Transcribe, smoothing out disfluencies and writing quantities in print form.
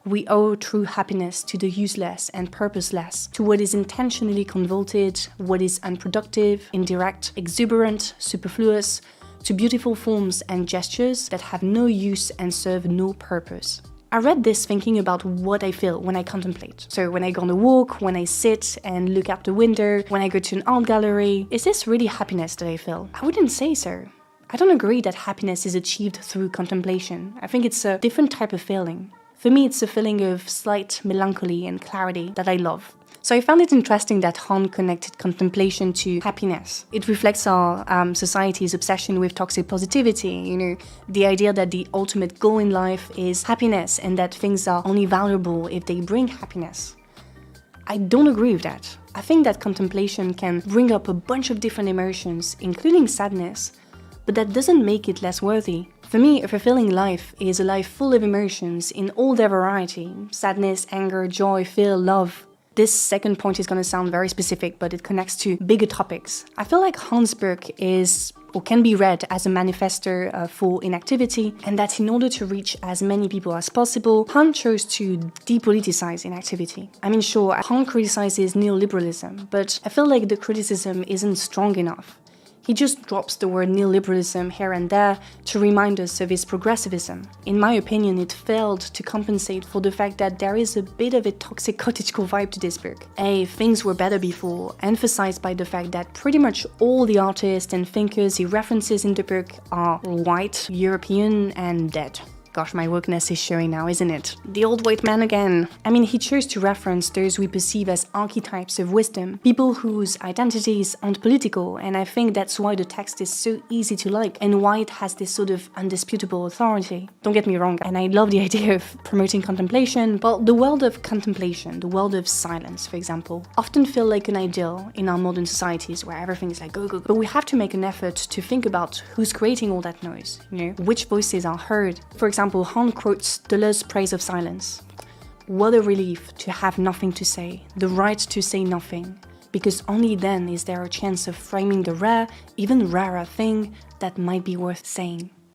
We owe true happiness to the useless and purposeless, to what is intentionally convoluted, what is unproductive, indirect, exuberant, superfluous, to beautiful forms and gestures that have no use and serve no purpose. I read this thinking about what I feel when I contemplate. So when I go on a walk, when I sit and look out the window, when I go to an art gallery, is this really happiness that I feel? I wouldn't say so. I don't agree that happiness is achieved through contemplation. I think it's a different type of feeling. For me, it's a feeling of slight melancholy and clarity that I love. So I found it interesting that Han connected contemplation to happiness. It reflects our society's obsession with toxic positivity, the idea that the ultimate goal in life is happiness and that things are only valuable if they bring happiness. I don't agree with that. I think that contemplation can bring up a bunch of different emotions, including sadness, but that doesn't make it less worthy. For me, a fulfilling life is a life full of emotions in all their variety: sadness, anger, joy, fear, love. This second point is going to sound very specific, but it connects to bigger topics. I feel like Han's book is, or can be read as a manifesto for inactivity, and that in order to reach as many people as possible, Han chose to depoliticize inactivity. I mean, sure, Han criticizes neoliberalism, but I feel like the criticism isn't strong enough. He just drops the word neoliberalism here and there to remind us of his progressivism. In my opinion, it failed to compensate for the fact that there is a bit of a toxic cottagecore vibe to this book. Things were better before, emphasized by the fact that pretty much all the artists and thinkers he references in the book are white, European, and dead. Gosh, my wokeness is showing now, isn't it? The old white man again. I mean, he chose to reference those we perceive as archetypes of wisdom, people whose identities aren't political, and I think that's why the text is so easy to like, and why it has this sort of undisputable authority. Don't get me wrong, and I love the idea of promoting contemplation, but the world of contemplation, the world of silence, for example, often feel like an ideal in our modern societies where everything is like go, go, go. But we have to make an effort to think about who's creating all that noise, which voices are heard. For example, Han quotes Deleuze's praise of silence. What a relief to have nothing to say, the right to say nothing, because only then is there a chance of framing the rare, even rarer thing that might be worth saying.